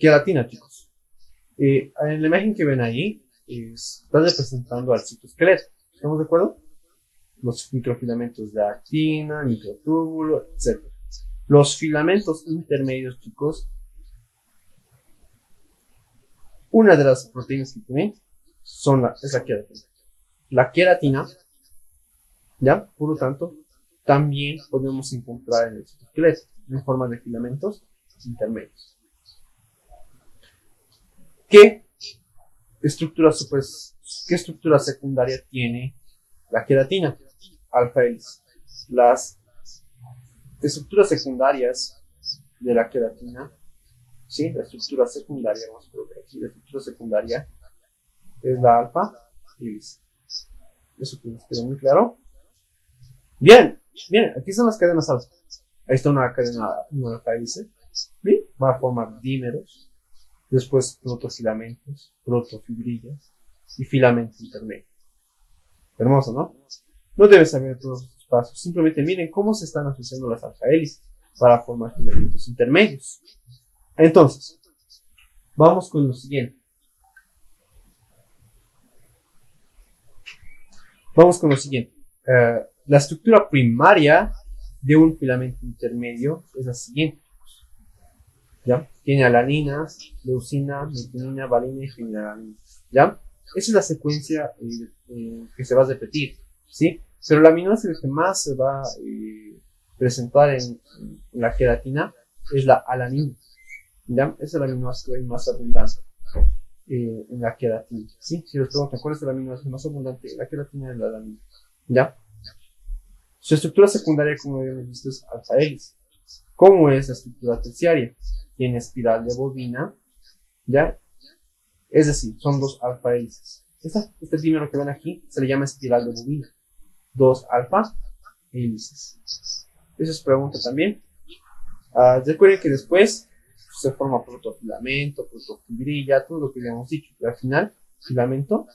queratina, chicos. En la imagen que ven ahí, está representando al citoesqueleto. ¿Estamos de acuerdo? Los microfilamentos de actina, microtúbulo, etc. Los filamentos intermedios, chicos, una de las proteínas que tienen es la queratina. La queratina, ¿ya? Por lo tanto, también podemos encontrar en el citoesqueleto en forma de filamentos intermedios. ¿Qué estructura secundaria tiene la queratina? Alfa hélice. Las estructuras secundarias de la queratina, ¿sí? La estructura secundaria, vamos a ver aquí, la estructura secundaria es la alfa hélice. Eso queda muy claro. Bien, aquí están las cadenas alfa. Ahí está una cadena, una alfa hélice. ¿Sí? Va a formar dímeros. Después protofilamentos, protofibrillas y filamentos intermedios. Hermoso, ¿no? No debes saber todos estos pasos. Simplemente miren cómo se están asociando las alfa hélices para formar filamentos intermedios. Entonces, vamos con lo siguiente. La estructura primaria de un filamento intermedio es la siguiente. ¿Ya? Tiene alaninas, leucina, metionina, valina y fenilalanina. ¿Ya? Esa es la secuencia que se va a repetir, ¿sí? Pero el aminoácido que más se va a presentar en la queratina es la alanina. ¿Ya? Es el aminoácido más abundante en la queratina, ¿sí? Si les preguntan cuál es el aminoácido más abundante en la queratina, es la alanina. ¿Ya? Su estructura secundaria, como habíamos visto, es alfa hélice. ¿Cómo es la estructura terciaria? Tiene espiral de bobina, ¿ya? Es decir, son dos alfa hélices. Este dímero que ven aquí se le llama espiral de bobina. Dos alfa hélices. Eso es pregunta también. Recuerden que después se forma protofilamento, protofibrilla, todo lo que habíamos dicho. Pero al final, filamento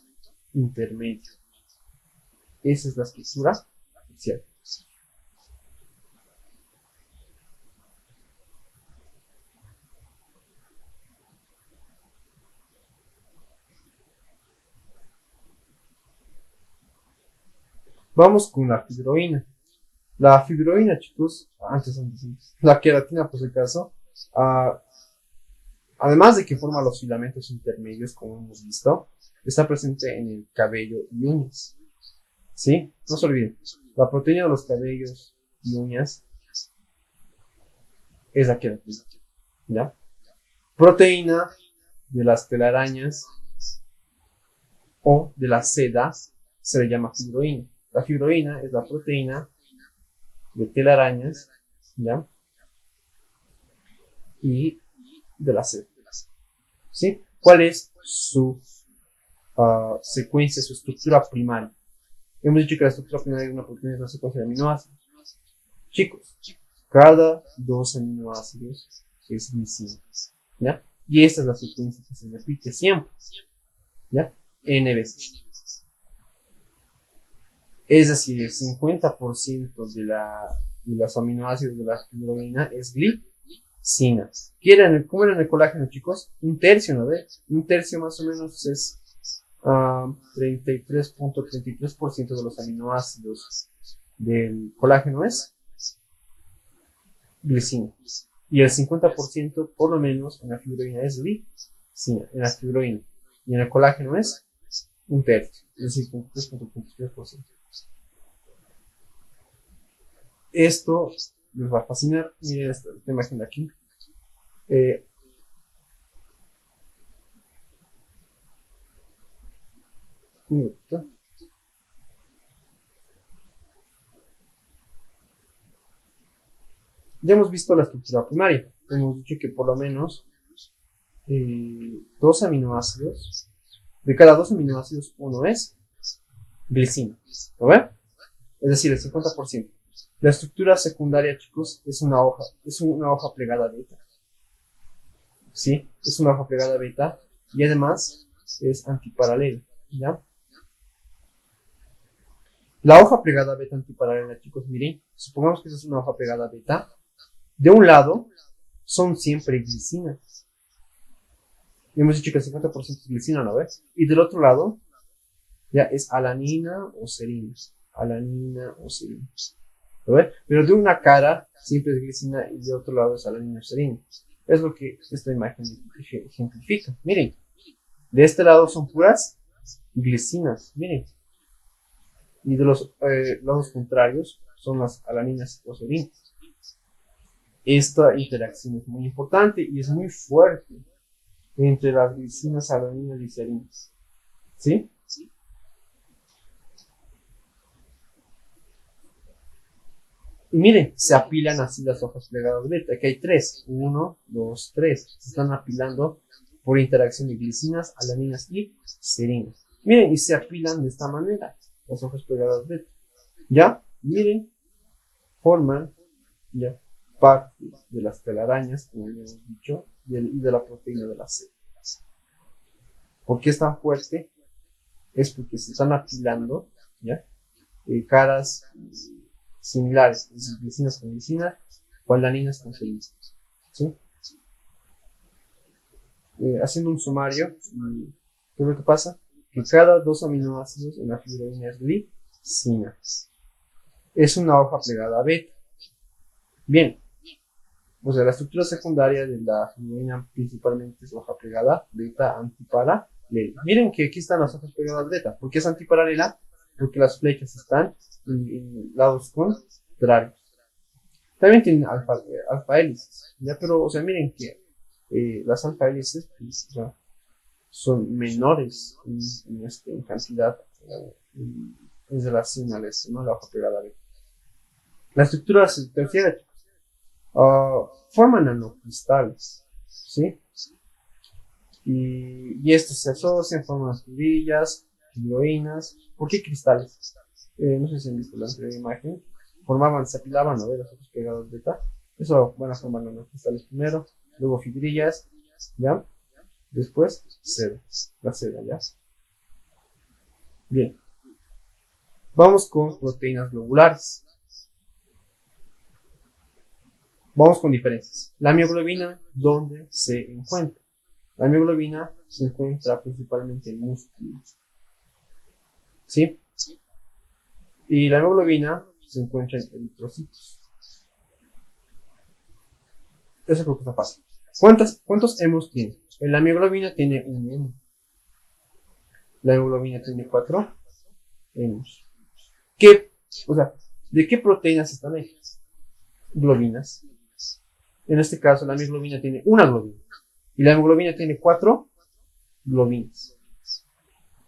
intermedio. Esa es la estructura terciaria. Vamos con la fibroína. La fibroína, chicos, antes. La queratina, por si acaso, además de que forma los filamentos intermedios, como hemos visto, está presente en el cabello y uñas. ¿Sí? No se olviden, la proteína de los cabellos y uñas es la queratina. ¿Ya? Proteína de las telarañas o de la seda se le llama fibroína. La fibroína es la proteína de telarañas, ¿ya? Y de la seda. ¿Sí? ¿Cuál es su secuencia, su estructura primaria? Hemos dicho que la estructura primaria de una proteína es una secuencia de aminoácidos. Chicos, cada dos aminoácidos es glicina, ¿ya? Y esta es la secuencia que se repite siempre, ¿ya? N veces. Es decir, el 50% de los aminoácidos de la fibroína es glicina. ¿Cómo era en el colágeno, chicos? Un tercio, ¿no ve? Un tercio más o menos es 33.33% de los aminoácidos del colágeno es glicina. Y el 50% por lo menos en la fibroína es glicina, en la fibroína. Y en el colágeno es un tercio, es decir, 33.33%. Esto les va a fascinar. Miren esta imagen de aquí. Ya hemos visto la estructura primaria. Hemos dicho que por lo menos dos aminoácidos, de cada dos aminoácidos, uno es glicina. ¿Lo ven? Es decir, el 50%. La estructura secundaria, chicos, es una hoja plegada beta. ¿Sí? Es una hoja plegada beta y además es antiparalela, ¿ya? La hoja plegada beta antiparalela, chicos, miren, supongamos que esa es una hoja plegada beta. De un lado son siempre glicinas, Y hemos dicho que el 50% es glicina, ¿no ves? Y del otro lado, ya es alanina o serina. Alanina o serina. ¿Lo ves? Pero de una cara siempre es glicina y de otro lado es alanina o serina. Es lo que esta imagen ejemplifica. Miren, de este lado son puras glicinas, miren. Y de los lados contrarios son las alaninas o serinas. Esta interacción es muy importante y es muy fuerte entre las glicinas, alaninas y serinas. ¿Sí? Y miren, se apilan así las hojas plegadas beta. Aquí hay tres. 1, 2, 3. Se están apilando por interacción de glicinas, alaninas y serinas. Miren, y se apilan de esta manera las hojas plegadas beta. ¿Ya? Miren, forman ya parte de las telarañas, como ya hemos dicho, y de la proteína de la célula. ¿Por qué es tan fuerte? Es porque se están apilando, ¿ya? Caras similares, es decir, glicinas con glicinas o alaninas con serinas. ¿Sí? Haciendo un sumario, ¿qué es lo que pasa? Que cada dos aminoácidos en la fibroína es glicina. Es una hoja plegada beta. Bien, o sea, la estructura secundaria de la fibroína principalmente es hoja plegada beta antiparalela. Miren que aquí están las hojas plegadas beta. ¿Por qué es antiparalela? Porque las flechas están en lados contrarios. También tienen alfa hélices, ¿ya? Pero, o sea, miren que las alfa hélices pues, son menores en cantidad en relación a esto, ¿no? La hoja plegada beta. La estructura terciaria forman nanocristales, ¿sí? Y estos se asocian, forman fibrillas, fibroínas. ¿Por qué cristales? No sé si han visto la anterior imagen. Se apilaban, ¿no? Las hojas pegadas beta. Eso van a formar nanocristales primero, luego fibrillas, ¿ya? Después, seda, la seda, ¿ya? Bien. Vamos con proteínas globulares. Vamos con diferencias. La mioglobina, ¿dónde se encuentra? La mioglobina se encuentra principalmente en músculos. ¿Sí? Y la hemoglobina se encuentra en eritrocitos. Eso es lo que está fácil. ¿Cuántos hemos tiene? La mioglobina tiene un hemo. La hemoglobina tiene 4 hemos. ¿De qué proteínas están hechas? Globinas. En este caso, la mioglobina tiene una globina. Y la hemoglobina tiene 4 globinas.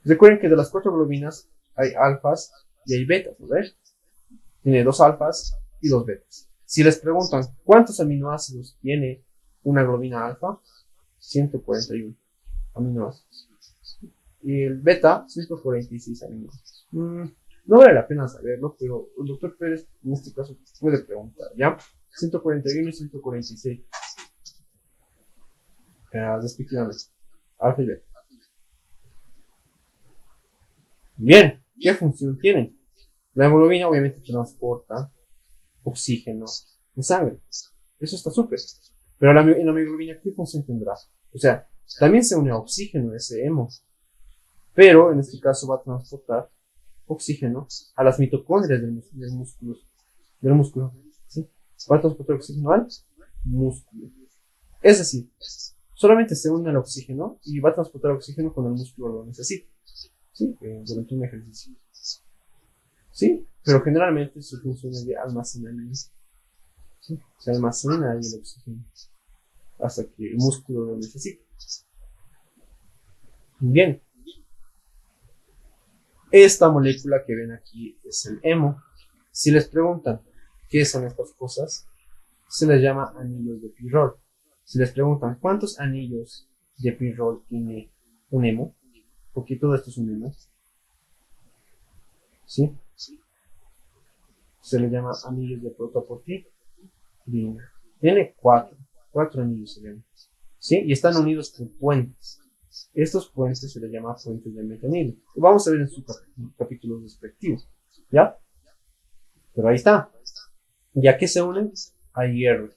Recuerden que de las 4 globinas hay alfas y hay betas, ¿no ves? Tiene 2 alfas y 2 betas. Si les preguntan cuántos aminoácidos tiene una globina alfa, 141 aminoácidos. Y el beta, 146 aminoácidos. No vale la pena saberlo, pero el doctor Pérez en este caso puede preguntar, ¿ya? 141 y 146. Respectivamente. Alfa y beta. Bien, ¿qué función tienen? La hemoglobina obviamente transporta oxígeno en sangre. Eso está súper. Pero en la hemoglobina, ¿qué función tendrá? O sea, también se une a oxígeno ese hemo. Pero en este caso va a transportar oxígeno a las mitocondrias del músculo. ¿Sí? Va a transportar oxígeno al músculo. Es decir, solamente se une al oxígeno y va a transportar oxígeno cuando el músculo lo necesite. ¿Sí? Durante un ejercicio. ¿Sí? Pero generalmente su función es de almacenamiento. ¿Sí? Se almacena ahí el oxígeno hasta que el músculo lo necesite. Bien. Esta molécula que ven aquí es el hemo. Si les preguntan qué son estas cosas, se les llama anillos de pirrol. Si les preguntan cuántos anillos de pirrol tiene un hemo, porque todo esto es un hemo, ¿sí? Se le llama anillos de protoporfirina. Tiene 4 anillos se llaman, ¿sí? Y están unidos por puentes. Estos puentes se les llama puentes de metanilo. Vamos a ver en su capítulo respectivo, ¿ya? Pero ahí está. ¿Ya que se unen? A hierro.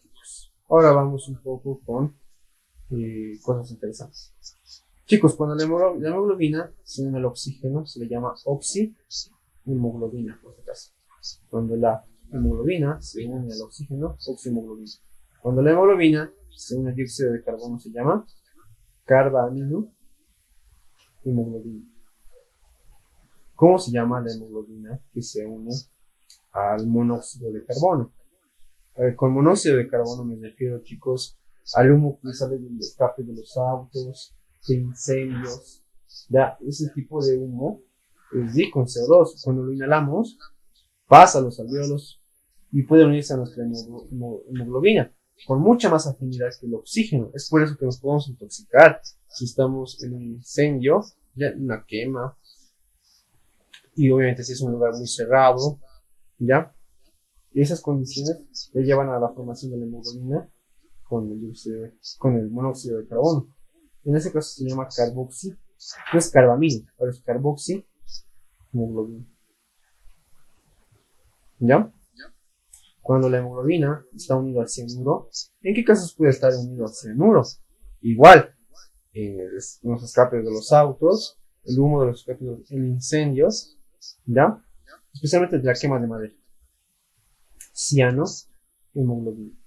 Ahora vamos un poco con cosas interesantes. Chicos, cuando la hemoglobina se une al oxígeno, se le llama oxihemoglobina, por si acaso. Cuando la hemoglobina se une al oxígeno, oxihemoglobina. Cuando la hemoglobina se une al dióxido de carbono, se llama carbaminohemoglobina. ¿Cómo se llama la hemoglobina que se une al monóxido de carbono? Con monóxido de carbono me refiero, chicos, al humo que sale del escape de los autos, de incendios. Ya, ese tipo de humo es rico en CO2. Cuando lo inhalamos, pasa a los alvéolos y puede unirse a nuestra hemoglobina con mucha más afinidad que el oxígeno. Es por eso que nos podemos intoxicar si estamos en un incendio, ya en una quema, y obviamente si es un lugar muy cerrado, ¿ya? Y esas condiciones le llevan a la formación de la hemoglobina con el monóxido de carbono. En ese caso se llama carboxi, no es carbamino, pero es carboxihemoglobina. ¿Ya? Cuando la hemoglobina está unida al cianuro, ¿en qué casos puede estar unido al cianuro? Igual, los escapes de los autos, el humo de los escapes en incendios, ¿ya? Especialmente de la quema de madera. Cianohemoglobina.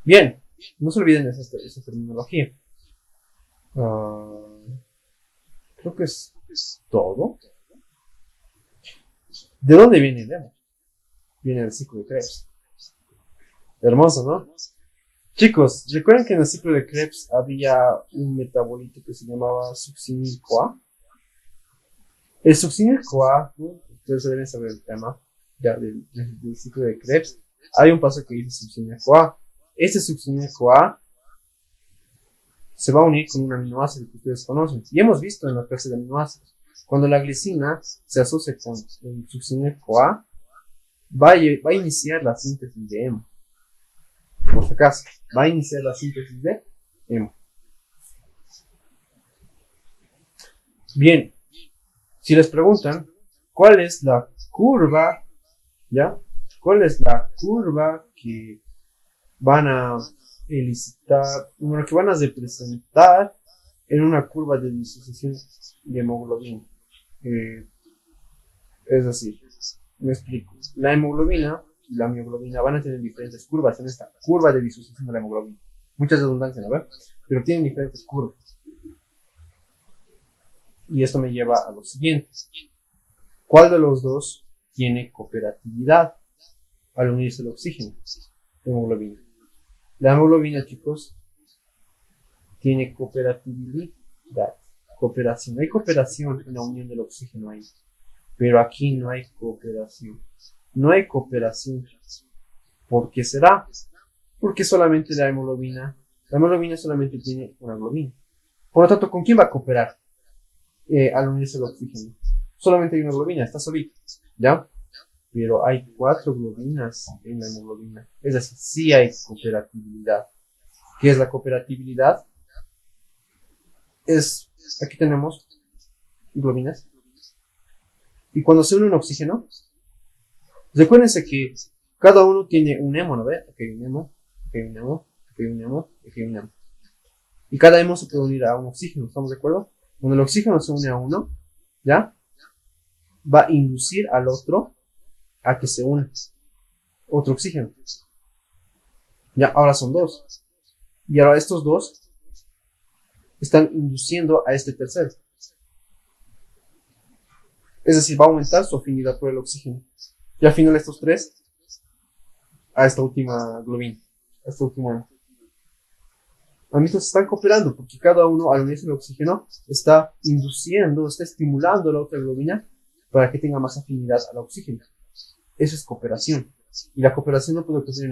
Bien, no se olviden de esa terminología. Creo que es todo. ¿De dónde viene el hemo? Viene del ciclo de Krebs. Hermoso, ¿no? Chicos, ¿recuerdan que en el ciclo de Krebs había un metabolito que se llamaba succinil-CoA? El succinil-CoA, ¿no? Ustedes deben saber el tema ya del ciclo de Krebs. Hay un paso que dice succinil-CoA. Este succinil-CoA se va a unir con un aminoácido que ustedes conocen. Y hemos visto en la clase de aminoácidos. Cuando la glicina se asocia con el succinil-CoA, va a iniciar la síntesis de hemo. Por si acaso, va a iniciar la síntesis de hemo. Bien, si les preguntan, ¿cuál es la curva, ya? ¿Cuál es la curva que van a elicitar, bueno, que van a representar en una curva de disociación de hemoglobina? Es decir, me explico. La hemoglobina y la mioglobina van a tener diferentes curvas en esta curva de disociación de la hemoglobina. Muchas redundancias, ¿no? Pero tienen diferentes curvas. Y esto me lleva a lo siguiente. ¿Cuál de los dos tiene cooperatividad al unirse el oxígeno? Hemoglobina. La hemoglobina, chicos, tiene cooperatividad. Cooperación. Hay cooperación en la unión del oxígeno ahí. Pero aquí no hay cooperación. No hay cooperación. ¿Por qué será? Porque solamente la hemoglobina solamente tiene una globina. Por lo tanto, ¿con quién va a cooperar al unirse el oxígeno? Solamente hay una globina, está solita, ¿ya? Pero hay 4 globinas en la hemoglobina. Es decir, sí hay cooperatividad. ¿Qué es la cooperatividad? Aquí tenemos globinas. Y cuando se une un oxígeno, recuérdense que cada uno tiene un hemo, ¿no ve? Aquí hay un hemo, aquí hay un hemo, aquí hay un hemo, aquí hay un hemo. Y cada hemo se puede unir a un oxígeno, ¿estamos de acuerdo? Cuando el oxígeno se une a uno, ¿ya? Va a inducir al otro a que se une. Otro oxígeno. Ya, ahora son 2. Y ahora estos 2 están induciendo a este tercero. Es decir, va a aumentar su afinidad por el oxígeno. Y al final estos 3 a esta última globina. A esta última. Amigos, están cooperando porque cada uno al unirse el oxígeno está induciendo, está estimulando a la otra globina para que tenga más afinidad al oxígeno. Eso es cooperación. Y la cooperación no puede ocurrir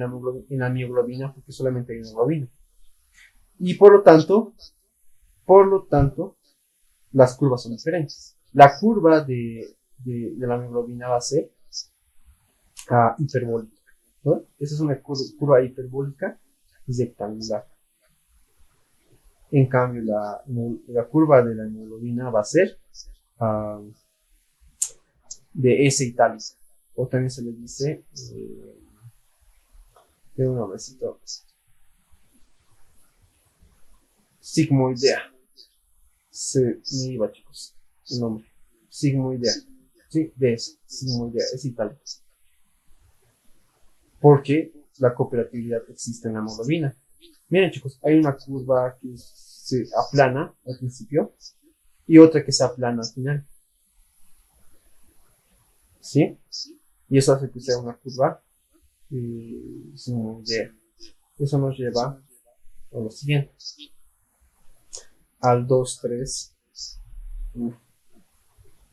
en la mioglobina porque solamente hay una globina. Y por lo tanto, las curvas son diferentes. La curva de la mioglobina va a ser hiperbólica, ¿no? Esa es una curva hiperbólica rectangular. En cambio, la curva de la hemoglobina va a ser de S itálica. O también se le dice, tiene un nombrecito. Sigmoidea. Se me iba, chicos, el nombre. Sigmoidea. Sí, de eso. Sigmoidea. Es itálico. Porque la cooperatividad existe en la hemoglobina. Miren, chicos, hay una curva que se aplana al principio y otra que se aplana al final. ¿Sí? Y eso hace que sea una curva sigmoidea. Eso nos lleva a lo siguiente. Al 2,3.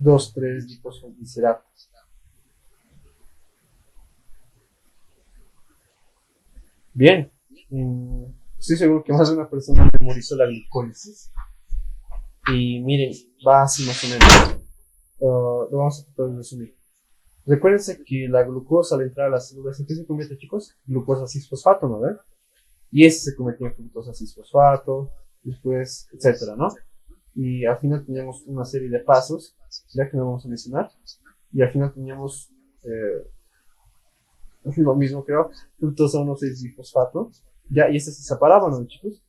2,3 difosfoglicerato. Bien. Estoy seguro que más de una persona memorizó la glicólisis. Y miren, va así más o menos. Lo vamos a tratar de resumir. Recuérdense que la glucosa al entrar a las células, ¿en qué se convierte, chicos? Glucosa 6-fosfato, ¿no ven? Y ese se convertía en fructosa 6-fosfato, después, etcétera, ¿no? Y al final teníamos una serie de pasos, ya que no vamos a mencionar, y al final teníamos lo mismo, creo, fructosa 1,6-bifosfato, ya, y este se separaba, ¿no, chicos?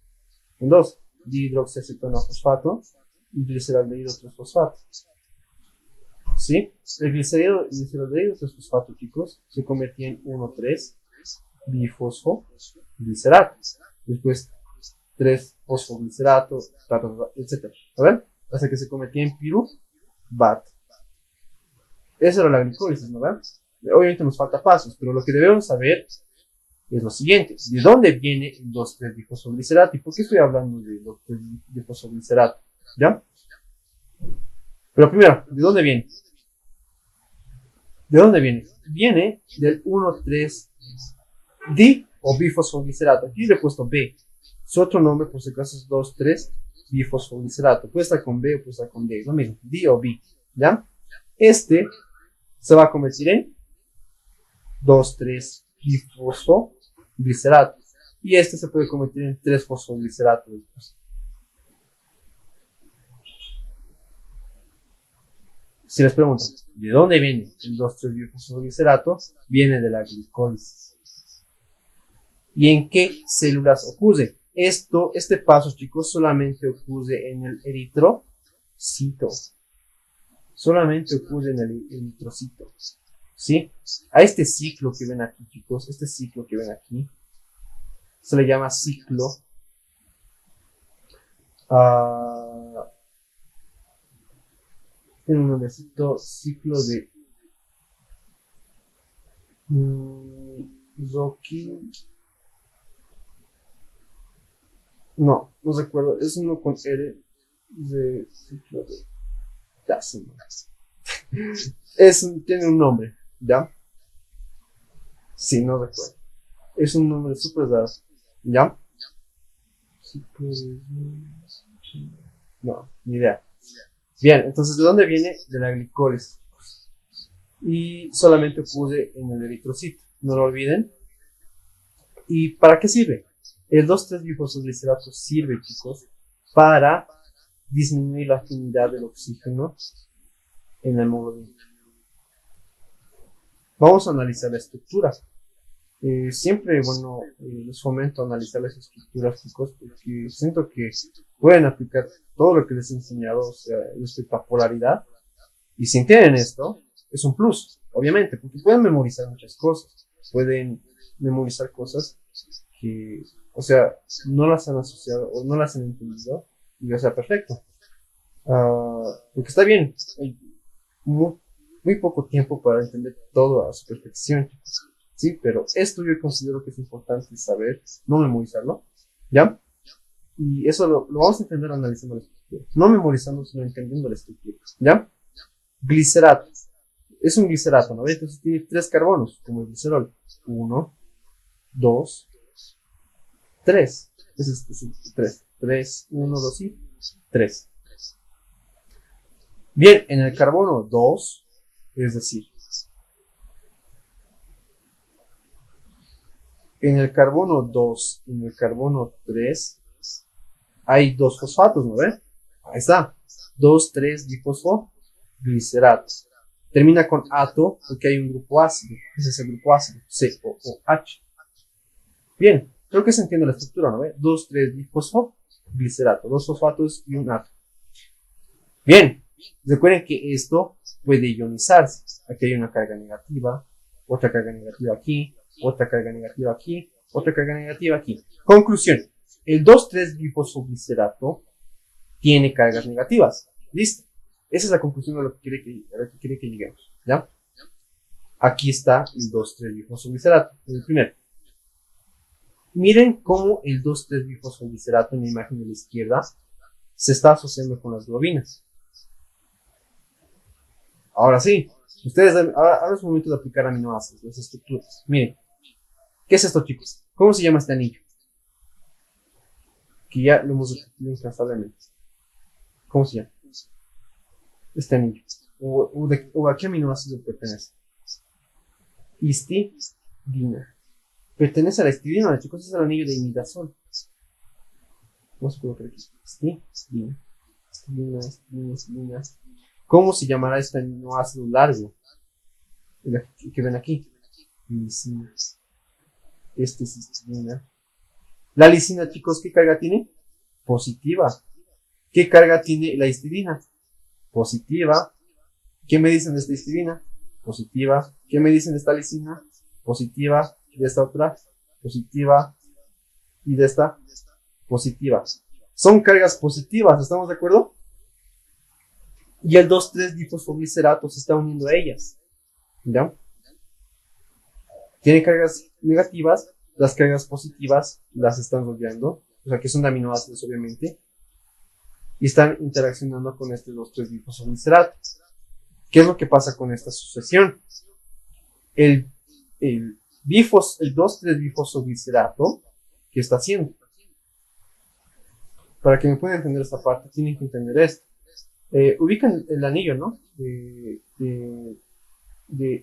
En dos, dihidroxiacetona-fosfato y gliceraldehído 3-fosfato. ¿Sí? El gliceraldehído 3-fosfato, chicos, se convertía en 1,3-bifosfoglicerato. Después 3-fosfoglicerato, etc. ¿A ver? Hasta que se convertía en piruvato. Esa era la glicólisis, ¿no ven? Obviamente nos falta pasos, pero lo que debemos saber es lo siguiente. ¿De dónde viene el 2,3-difosfoglicerato? ¿Y por qué estoy hablando de 2,3-difosfoglicerato? ¿Ya? Pero primero, ¿de dónde viene? ¿De dónde viene? Viene del 1,3-di o bifosfoglicerato. Aquí le he puesto B. Su otro nombre, por si acaso, es 2,3-bifosfoglicerato. Puede estar con B o puede estar con D. Lo mismo, di o bi. ¿Ya? Este se va a convertir en 2,3-bifosfoglicerato. Y este se puede convertir en 3-fosfoglicerato. Si les pregunto, ¿de dónde viene el 2,3-bifosfoglicerato? Viene de la glicólisis. ¿Y en qué células ocurre? Este paso, chicos, solamente ocurre en el eritrocito. Solamente ocurre en el eritrocito. ¿Sí? A este ciclo que ven aquí, chicos, este ciclo que ven aquí, se le llama ciclo tiene un nombrecito, ciclo de Rocky. No recuerdo, es uno con R de ciclo de tiene un nombre, ¿ya? Sí, no recuerdo. Es un nombre súper raro, ¿ya? No, ni idea. Bien, entonces, ¿de dónde viene? De la glicólisis. Y solamente ocurre en el eritrocito, no lo olviden. ¿Y para qué sirve? El 2,3-bifosfoglicerato sirve, chicos, para disminuir la afinidad del oxígeno en la hemoglobina. Vamos a analizar la estructura. Siempre, bueno, les fomento analizar las estructuras, chicos, porque siento que pueden aplicar todo lo que les he enseñado, o sea, respecto a polaridad. Y si entienden esto, es un plus, obviamente, porque pueden memorizar muchas cosas. Pueden memorizar cosas que, o sea, no las han asociado o no las han entendido, y o sea, perfecto. Porque está bien, hay muy poco tiempo para entender todo a su perfección, chicos. Sí, pero esto yo considero que es importante saber, no memorizarlo, ¿ya? Y eso lo vamos a entender analizando la estructura. No memorizando, sino entendiendo la estructura, ¿ya? Glicerato. Es un glicerato, ¿no? Entonces tiene 3 carbonos, como el glicerol. 1, 2, 3. Es 3. 3, 1, 2 y 3. Bien, en el carbono 2, es decir, en el carbono 2 y en el carbono 3 hay 2 fosfatos, ¿no ven? Ahí está. 2,3-difosfoglicerato. Termina con ato porque hay un grupo ácido. Ese es el grupo ácido, COOH. Bien, creo que se entiende la estructura, ¿no ven? 2,3-difosfo glicerato, 2 fosfatos y un átomo. Bien, recuerden que esto puede ionizarse. Aquí hay una carga negativa, otra carga negativa aquí, otra carga negativa aquí, otra carga negativa aquí. Conclusión, el 2,3-glifosfoglicerato tiene cargas negativas. ¿Listo? Esa es la conclusión de lo que quiere que lleguemos. ¿Ya? Aquí está el 2,3-glifosfoglicerato, el primero. Miren cómo el 2,3-glifosfoglicerato en la imagen de la izquierda se está asociando con las globinas. Ahora sí, ahora es momento de aplicar aminoácidos, las estructuras. Miren, ¿qué es esto, chicos? ¿Cómo se llama este anillo? Que ya lo hemos repetido incansablemente. ¿Cómo se llama? Este anillo. ¿O a qué aminoácido pertenece? Histidina. Pertenece a la histidina, chicos, es el anillo de imidazol. No se puede creer. Histidina. ¿Cómo se llamará este aminoácido largo? El que ven aquí. Lisina. Este es histidina. La lisina, chicos, ¿qué carga tiene? Positiva. ¿Qué carga tiene la histidina? Positiva. ¿Qué me dicen de esta histidina? Positiva. ¿Qué me dicen de esta lisina? Positiva. De esta otra, positiva. Y de esta, positiva. Son cargas positivas, ¿estamos de acuerdo? Y el 2,3-glifosfoglicerato se está uniendo a ellas. ¿Ya? Tiene cargas negativas, las cargas positivas las están rodeando, o sea que son aminoácidos obviamente, y están interaccionando con este 2,3-glifosfoglicerato. ¿Qué es lo que pasa con esta sucesión? El 2,3-glifosfoglicerato, ¿qué está haciendo? Para que me puedan entender esta parte, tienen que entender esto. Ubican el anillo, ¿no? De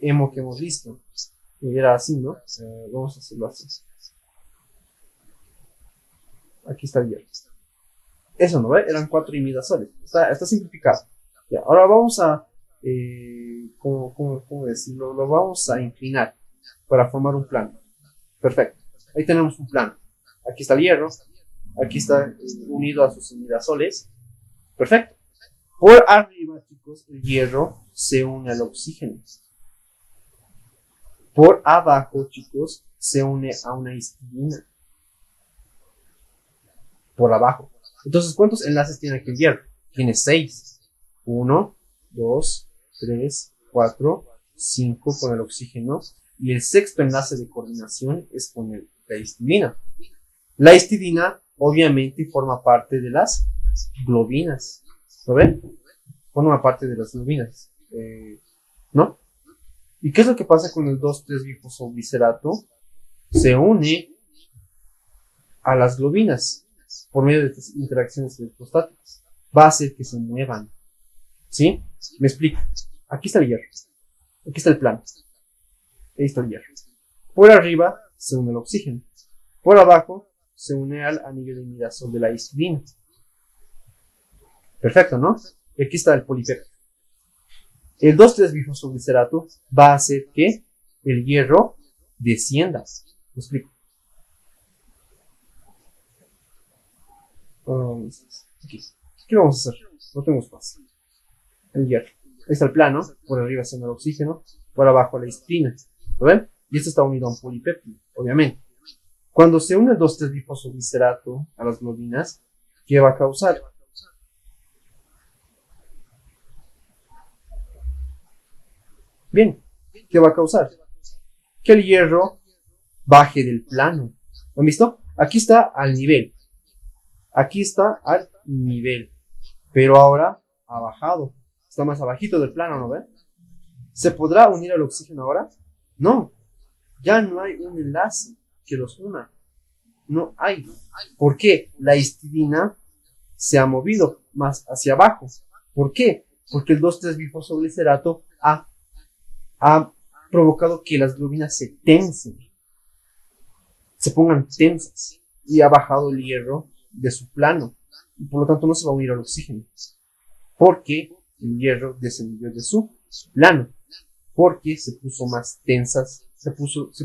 hemo que hemos visto. Era así, ¿no? Vamos a hacerlo así. Aquí está el hierro. Eso, ¿no ve? Eran 4 imidazoles. Está simplificado. Ya, ahora vamos a, ¿cómo decirlo? Lo vamos a inclinar para formar un plano. Perfecto. Ahí tenemos un plano. Aquí está el hierro. Aquí está unido a sus imidazoles. Perfecto. Por arriba, chicos, el hierro se une al oxígeno. Por abajo, chicos, se une a una histidina. Por abajo. Entonces, ¿cuántos enlaces tiene aquí el hierro? Tiene 6. 1, 2, 3, 4, 5 con el oxígeno. Y el sexto enlace de coordinación es con la histidina. La histidina, obviamente, forma parte de las globinas. ¿Lo ven? Forma parte de las globinas. ¿No? ¿Y qué es lo que pasa con el 2,3-glifosfoglicerato? Se une a las globinas por medio de estas interacciones electrostáticas. Va a hacer que se muevan. ¿Sí? Me explico. Aquí está el hierro. Aquí está el plano. Ahí está el hierro. Por arriba se une el oxígeno. Por abajo se une al anillo de imidazol de la histidina. Perfecto, ¿no? Y aquí está el polipéptido. El 2,3-glifosfoglicerato va a hacer que el hierro descienda. ¿Me explico? Aquí. ¿Qué vamos a hacer? No tengo espacio. El hierro. Ahí está el plano. Por arriba se une el oxígeno. Por abajo la histidina. ¿Lo ven? Y esto está unido a un polipéptido, obviamente. Cuando se une el 2,3-glifosfoglicerato a las globinas, ¿qué va a causar? Bien, ¿qué va a causar? Que el hierro baje del plano. ¿Lo han visto? Aquí está al nivel. Aquí está al nivel. Pero ahora ha bajado. Está más abajito del plano, ¿no ven? ¿Se podrá unir al oxígeno ahora? No. Ya no hay un enlace que los una. No hay. ¿Por qué? La histidina se ha movido más hacia abajo. ¿Por qué? Porque el 2,3-glifosfoglicerato ha provocado que las globinas se tensen, se pongan tensas, y ha bajado el hierro de su plano, y por lo tanto no se va a unir al oxígeno, porque el hierro descendió de su plano, porque se puso más tensas, se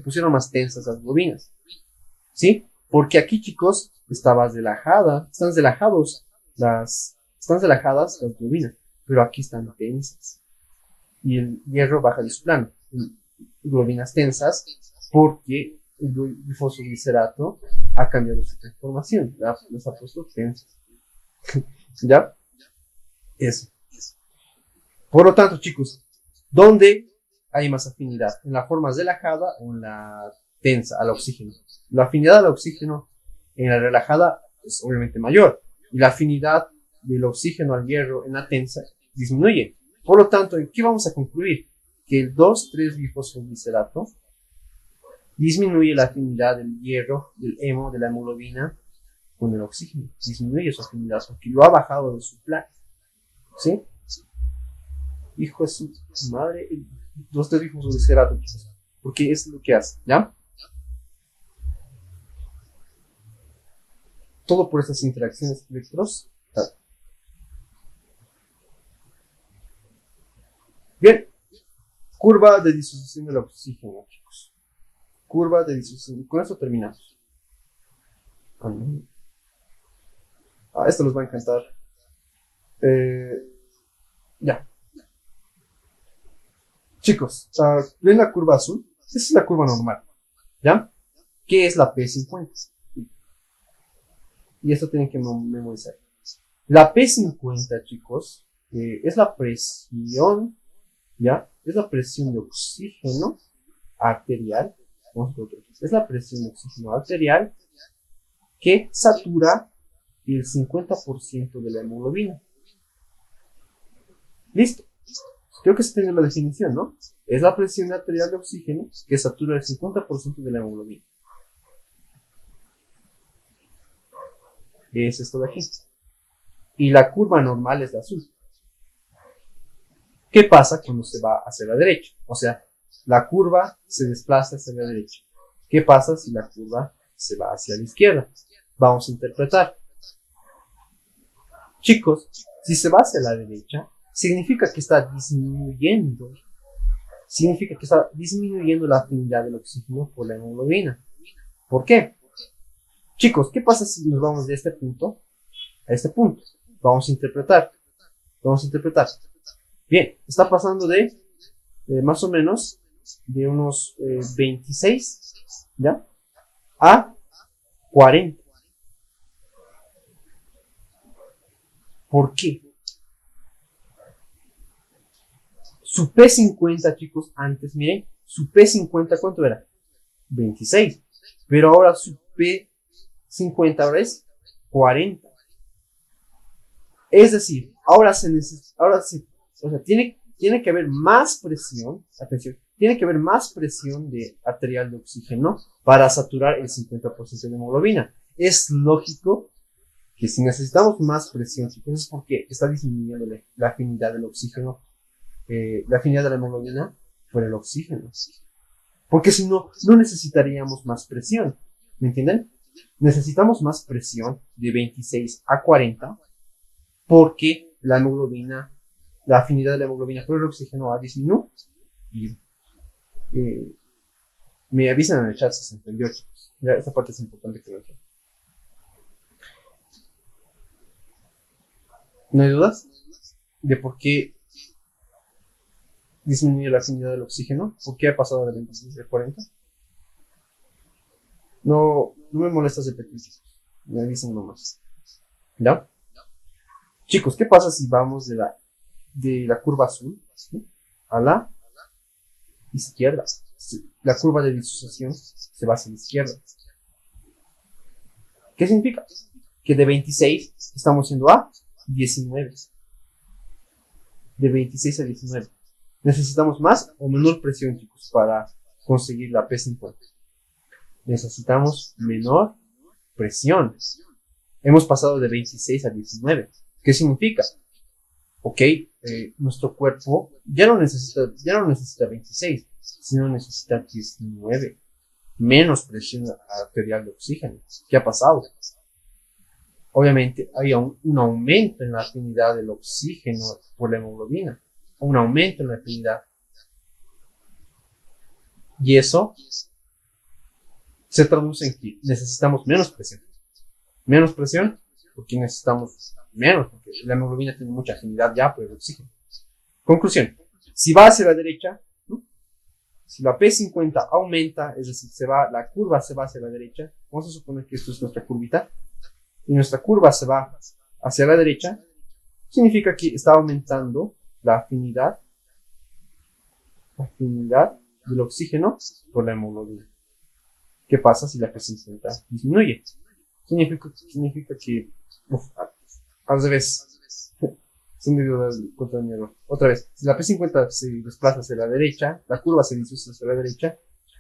pusieron más tensas las globinas, ¿sí? Porque aquí, chicos, están relajadas las globinas, pero aquí están tensas. Y el hierro baja de su plano. Globinas tensas porque el glifosoglicerato ha cambiado su transformación, las ha puesto tensas. ¿Ya? Eso. Por lo tanto, chicos, ¿dónde hay más afinidad? ¿En la forma relajada o en la tensa al oxígeno? La afinidad al oxígeno en la relajada es obviamente mayor y la afinidad del oxígeno al hierro en la tensa disminuye. Por lo tanto, ¿en qué vamos a concluir? Que el 2,3-glifosoglicerato disminuye la afinidad del hierro, del hemo, de la hemoglobina con el oxígeno. Disminuye su afinidad porque lo ha bajado de su plano. ¿Sí? Hijo de su madre, 2,3-glifosoglicerato, porque es lo que hace, ¿ya? Todo por estas interacciones electrostáticas. Bien, curva de disociación del oxígeno, chicos. Curva de disociación. Con esto terminamos. Esto les va a encantar. Ya. Chicos, ¿ven la curva azul? Esa es la curva normal. ¿Ya? ¿Qué es la P50? Y esto tienen que memorizar. La P50, chicos, es la presión, ¿ya? Es la presión de oxígeno arterial. Es la presión de oxígeno arterial que satura el 50% de la hemoglobina. Listo. Creo que se tiene la definición, ¿no? Es la presión arterial de oxígeno que satura el 50% de la hemoglobina. Es esto de aquí. Y la curva normal es la azul. ¿Qué pasa cuando se va hacia la derecha? O sea, la curva se desplaza hacia la derecha. ¿Qué pasa si la curva se va hacia la izquierda? Vamos a interpretar. Chicos, si se va hacia la derecha, significa que está disminuyendo la afinidad del oxígeno por la hemoglobina. ¿Por qué? Chicos, ¿qué pasa si nos vamos de este punto a este punto? Vamos a interpretar. Bien, está pasando de más o menos de unos 26, ¿ya? A 40. ¿Por qué? Su P50, chicos, antes, miren, su P50, ¿cuánto era? 26. Pero ahora su P50 ahora es 40. Es decir, tiene que haber más presión, atención, tiene que haber más presión arterial de oxígeno para saturar el 50% de hemoglobina. Es lógico que si necesitamos más presión, chicos, es porque está disminuyendo la afinidad del oxígeno, la afinidad de la hemoglobina por el oxígeno. Porque si no, no necesitaríamos más presión. ¿Me entienden? Necesitamos más presión de 26 a 40 porque la afinidad de la hemoglobina por el oxígeno ha disminuido. Y me avisan en el chat si se entendió, chicos. Ya, esta parte es importante que lo entiendan. ¿No hay dudas de por qué disminuye la afinidad del oxígeno? ¿Por qué ha pasado de 26 a 40? No me molestas repetir, chicos. Me avisan nomás. ¿Ya? Chicos, ¿qué pasa si vamos de la curva azul, ¿sí?, a la izquierda? La curva de disociación se va hacia la izquierda. ¿Qué significa? Que de 26 estamos yendo a 19. De 26 a 19. ¿Necesitamos más o menor presión, chicos, para conseguir la P50? Necesitamos menor presión. Hemos pasado de 26 a 19. ¿Qué significa? Ok, nuestro cuerpo ya no necesita 26, sino necesita 19. Menos presión arterial de oxígeno. ¿Qué ha pasado? Obviamente hay un aumento en la afinidad del oxígeno por la hemoglobina. Un aumento en la afinidad. Y eso se traduce en que necesitamos menos presión. Menos presión, porque necesitamos menos, porque la hemoglobina tiene mucha afinidad ya por el oxígeno. Conclusión, si va hacia la derecha, ¿no? Si la P50 aumenta, es decir, la curva se va hacia la derecha, vamos a suponer que esto es nuestra curvita, y nuestra curva se va hacia la derecha, significa que está aumentando la afinidad del oxígeno por la hemoglobina. ¿Qué pasa si la P50 disminuye? Significa que, al revés, sin duda contra mi error. Otra vez, si la P50 se desplaza hacia la derecha, la curva se disocia hacia la derecha,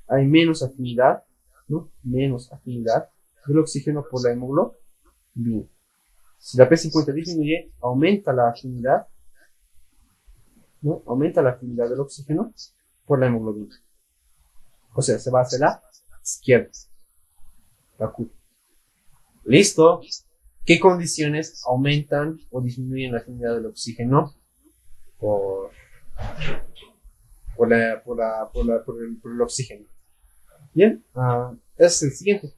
hay menos afinidad, ¿no? Menos afinidad del oxígeno por la hemoglobina. Si la P50 disminuye, aumenta la afinidad, ¿no? Aumenta la afinidad del oxígeno por la hemoglobina. O sea, se va hacia la izquierda. La curva. ¿Listo? ¿Qué condiciones aumentan o disminuyen la afinidad del oxígeno por el oxígeno? Bien, es el siguiente.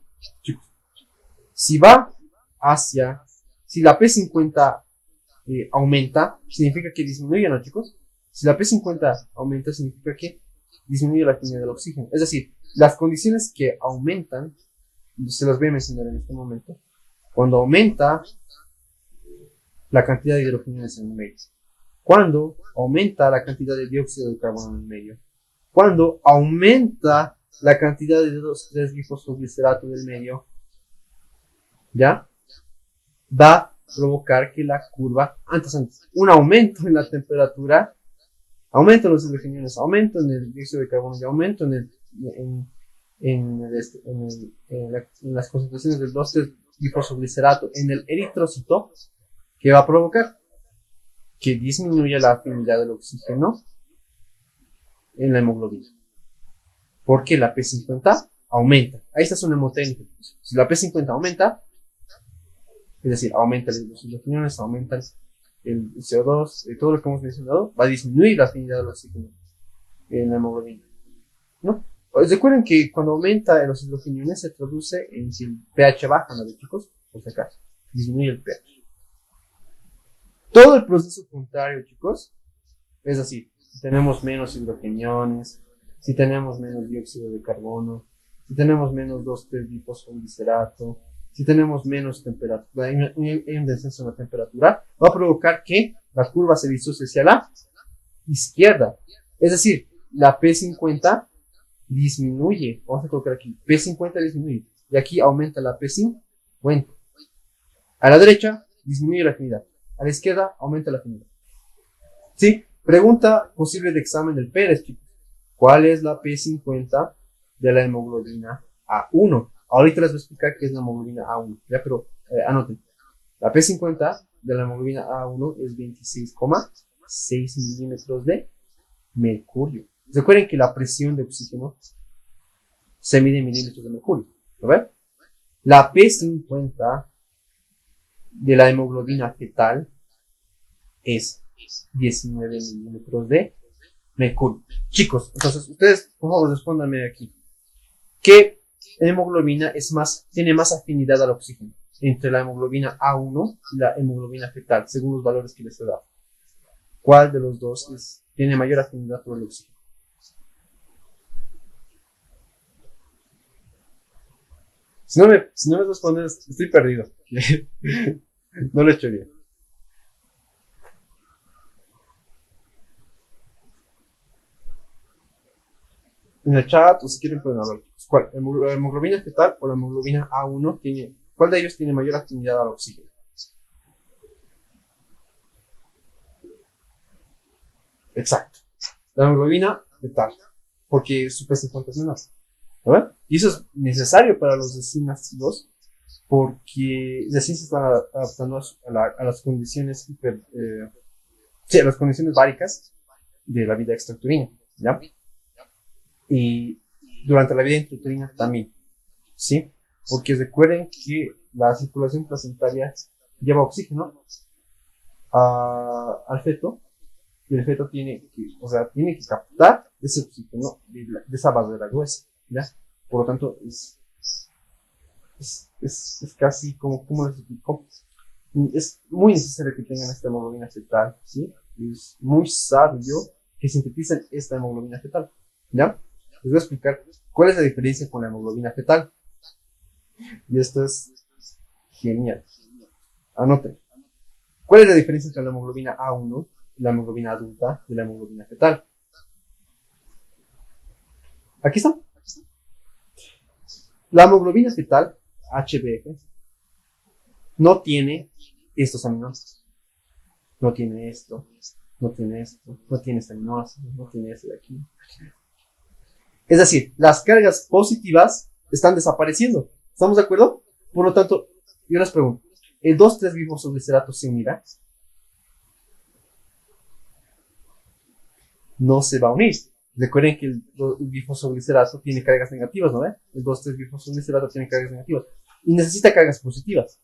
Si la P50 aumenta, significa que disminuye, ¿no, chicos? Si la P50 aumenta, significa que disminuye la afinidad del oxígeno. Es decir, las condiciones que aumentan, se las voy a mencionar en este momento. Cuando aumenta la cantidad de hidrogeniones en el medio. Cuando aumenta la cantidad de dióxido de carbono en el medio. Cuando aumenta la cantidad de 2,3-glifosfoglicerato del medio. ¿Ya? Va a provocar que la curva, antes, un aumento en la temperatura, aumento en los hidrogeniones, aumento en el dióxido de carbono y aumento en las concentraciones del 2,3-glifosfoglicerato en el eritrocito, que va a provocar que disminuya la afinidad del oxígeno en la hemoglobina. Porque la P50 aumenta. Ahí está su mnemotécnica. Si la P50 aumenta, es decir, aumenta los hidrogeniones, aumenta el CO2, todo lo que hemos mencionado, va a disminuir la afinidad del oxígeno en la hemoglobina, ¿no? Recuerden que cuando aumenta los hidrogeniones se traduce en si el pH baja, ¿no, chicos? Por si acaso, disminuye el pH. Todo el proceso contrario, chicos, es así. Si tenemos menos hidrogeniones, si tenemos menos dióxido de carbono, si tenemos menos 2,3-glifosfoglicerato, si tenemos menos temperatura, hay un descenso en la temperatura, va a provocar que la curva se disocie hacia la izquierda. Es decir, la P50 disminuye. Vamos a colocar aquí, P50 disminuye. Y aquí aumenta la P50. A la derecha, disminuye la afinidad. A la izquierda, aumenta la afinidad. ¿Sí? Pregunta posible de examen del Pérez, chicos. ¿Cuál es la P50 de la hemoglobina A1? Ahorita les voy a explicar qué es la hemoglobina A1. Ya, pero anoten. La P50 de la hemoglobina A1 es 26,6 milímetros de mercurio. Recuerden que la presión de oxígeno se mide en milímetros de mercurio. ¿Lo ven? La P50 de la hemoglobina fetal es 19 milímetros de mercurio. Chicos, entonces ustedes, por favor, respóndanme aquí. ¿Qué hemoglobina tiene más afinidad al oxígeno? Entre la hemoglobina A1 y la hemoglobina fetal, según los valores que les he dado. ¿Cuál de los dos tiene mayor afinidad por el oxígeno? Si no me respondes, estoy perdido. No lo he hecho bien. En el chat, o si quieren pueden hablar. ¿Cuál? ¿La hemoglobina fetal o la hemoglobina A1 cuál de ellos tiene mayor afinidad al oxígeno? Exacto. La hemoglobina fetal. Porque su P50 es menor. ¿Verdad? Y eso es necesario para los recién nacidos porque recién se están adaptando a las condiciones a las condiciones báricas de la vida extrauterina, ¿ya? Y durante la vida intrauterina también, ¿sí? Porque recuerden que la circulación placentaria lleva oxígeno al feto y el feto tiene que captar ese oxígeno de esa barrera gruesa, ¿ya? Por lo tanto, Es casi como les explico. Es muy necesario que tengan esta hemoglobina fetal, ¿sí? Es muy sabio que sinteticen esta hemoglobina fetal, ¿ya? Les voy a explicar cuál es la diferencia con la hemoglobina fetal. Y esto es genial. Anoten. ¿Cuál es la diferencia entre la hemoglobina A1 y la hemoglobina adulta y la hemoglobina fetal? Aquí está. La hemoglobina fetal, HbF, no tiene estos aminoácidos. No tiene esto, no tiene esto, no tiene este aminoácido, no tiene este de aquí. Es decir, las cargas positivas están desapareciendo. ¿Estamos de acuerdo? Por lo tanto, yo les pregunto, ¿el 2,3-bifosfoglicerato se unirá? No se va a unir. Recuerden que el bifosfoglicerato tiene cargas negativas, ¿no? El 2,3-bifosfoglicerato tiene cargas negativas y necesita cargas positivas.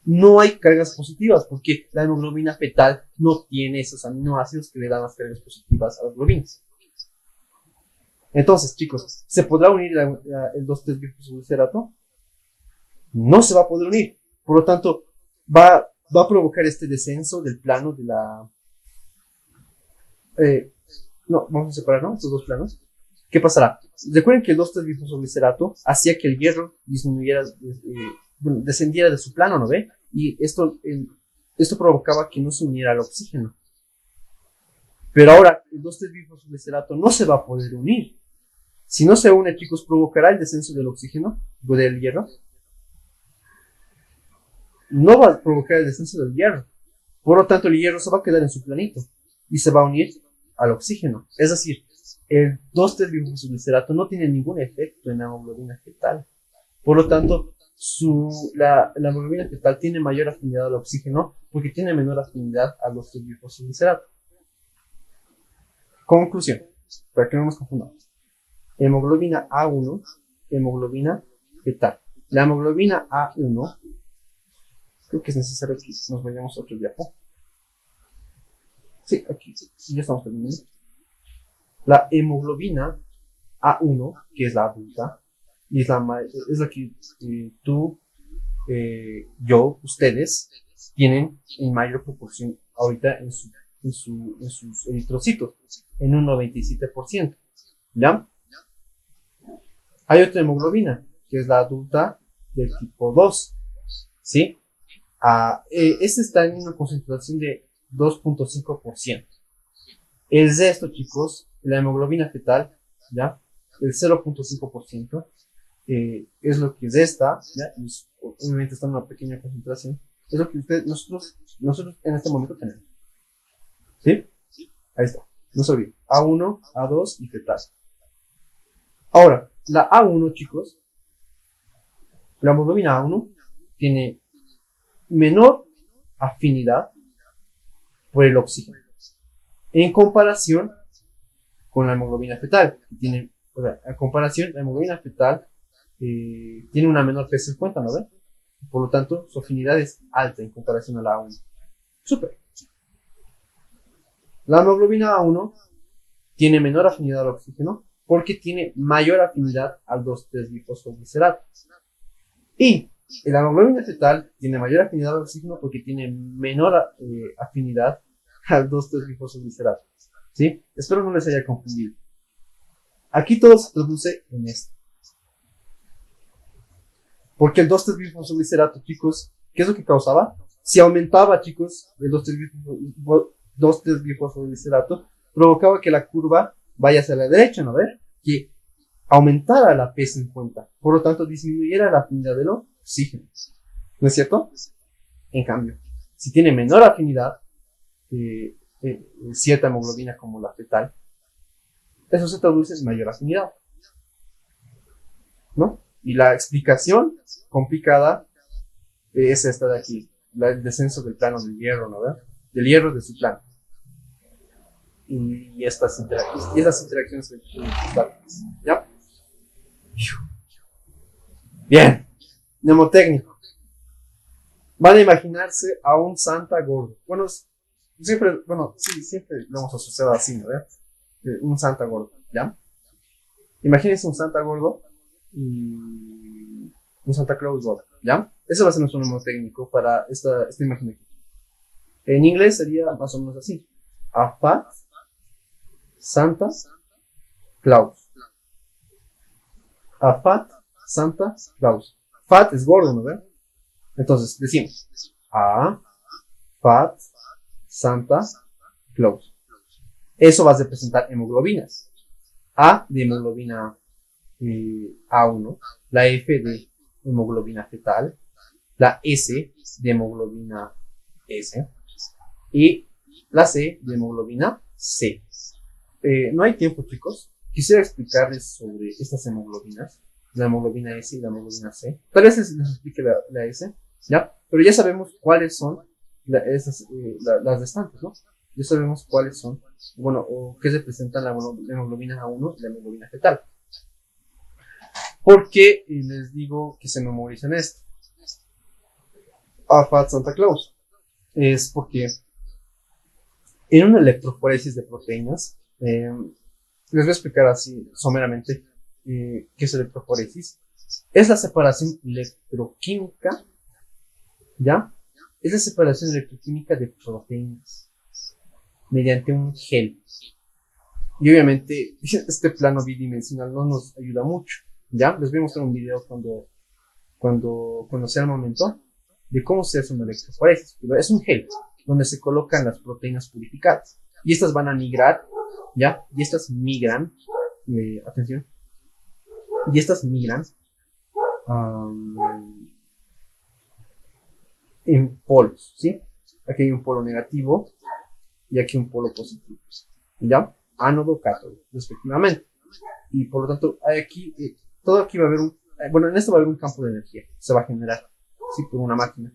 No hay cargas positivas porque la hemoglobina fetal no tiene esos aminoácidos que le dan las cargas positivas a las globinas. Entonces, chicos, ¿se podrá unir el 2,3-bifosfoglicerato? No se va a poder unir. Por lo tanto, va a provocar este descenso del plano de la... no, vamos a separar, ¿no? Estos dos planos. ¿Qué pasará? Recuerden que el 2,3-bifosfoglicerato hacía que el hierro disminuyera, descendiera de su plano, ¿no ve? Y esto provocaba que no se uniera al oxígeno. Pero ahora el 2,3-bifosfoglicerato no se va a poder unir. Si no se une, chicos, provocará el descenso del oxígeno, o del hierro. No va a provocar el descenso del hierro. Por lo tanto, el hierro se va a quedar en su planito y se va a unir al oxígeno. Es decir, el 2,3-bifosfoglicerato no tiene ningún efecto en la hemoglobina fetal. Por lo tanto, la hemoglobina fetal tiene mayor afinidad al oxígeno porque tiene menor afinidad al 2,3-bifosfoglicerato. Conclusión, para que no nos confundamos. Hemoglobina A1, hemoglobina fetal. La hemoglobina A1, creo que es necesario que nos vayamos a otro diapo. Sí, aquí, ya estamos terminando. La hemoglobina A1, que es la adulta, y es la que tú, yo, ustedes, tienen en mayor proporción ahorita en sus eritrocitos, en un 97%. ¿Ya? Hay otra hemoglobina, que es la adulta del tipo 2. ¿Sí? Esta está en una concentración de 2,5%. El resto, chicos, la hemoglobina fetal, ¿ya? El 0,5%, es lo que resta, ¿ya? Y obviamente está en una pequeña concentración. Es lo que nosotros en este momento tenemos. ¿Sí? Ahí está. No se olviden. A1, A2 y fetal. Ahora, la A1, chicos, la hemoglobina A1 tiene menor afinidad por el oxígeno en comparación con la hemoglobina fetal, que tiene, o sea, a comparación, la hemoglobina fetal tiene una menor P50, ¿no ve? Por lo tanto, su afinidad es alta en comparación a la A1. Súper. La hemoglobina A1 tiene menor afinidad al oxígeno porque tiene mayor afinidad al 2,3-bifosfoglicerato. Y la hemoglobina fetal tiene mayor afinidad al oxígeno porque tiene menor afinidad al 2,3-bifosfoglicerato. ¿Sí? Espero no les haya confundido. Aquí todo se traduce en esto. Porque el 2,3-bifosfoglicerato, chicos, ¿qué es lo que causaba? Si aumentaba, chicos, el 2,3-bifosfoglicerato, provocaba que la curva vaya hacia la derecha, ¿no ve? Que aumentara la P50. Por lo tanto, disminuyera la afinidad del oxígeno. ¿No es cierto? En cambio, si tiene menor afinidad, cierta hemoglobina como la fetal, eso se traduce en mayor afinidad, ¿no? Y la explicación complicada es esta de aquí, el descenso del plano del hierro, ¿no? Del hierro de su plano. Y esas interacciones ¿ya? Bien, mnemotécnico. Van a imaginarse a un Santa gordo. Siempre lo hemos asociado así, ¿no? Un Santa gordo, ¿ya? Imagínense un Santa gordo y un Santa Claus God, ¿ya? Ese va a ser nuestro nombre técnico para esta imagen aquí. En inglés sería más o menos así. A Fat Santa Claus. A Fat Santa Claus. Fat es gordo, ¿no ve? Entonces, decimos A Fat Santa Claus. Eso va a representar hemoglobinas. A de hemoglobina A1, la F de hemoglobina fetal, la S de hemoglobina S y la C de hemoglobina C. No hay tiempo, chicos. Quisiera explicarles sobre estas hemoglobinas, la hemoglobina S y la hemoglobina C. Tal vez les explique la S, ¿ya? Pero ya sabemos cuáles son las restantes, ¿no? Ya sabemos cuáles son, bueno, o qué representan la hemoglobina A1 y la hemoglobina fetal. ¿Por qué les digo que se memoricen esto? A Fat Santa Claus. Es porque en una electroforesis de proteínas, les voy a explicar así someramente qué es electroforesis. Es la separación electroquímica, ¿ya? Es la separación electroquímica de proteínas mediante un gel. Y obviamente este plano bidimensional no nos ayuda mucho, ¿ya? Les voy a mostrar un video cuando sea el momento de cómo se hace una electroforesis. Es un gel donde se colocan las proteínas purificadas y estas van a migrar, ¿ya? Y estas migran, atención, y estas migran en polos, ¿sí? Aquí hay un polo negativo y aquí un polo positivo, ¿ya? Ánodo, cátodo, respectivamente. Y por lo tanto, todo aquí va a haber bueno, en esto va a haber un campo de energía, se va a generar, ¿sí? Por una máquina.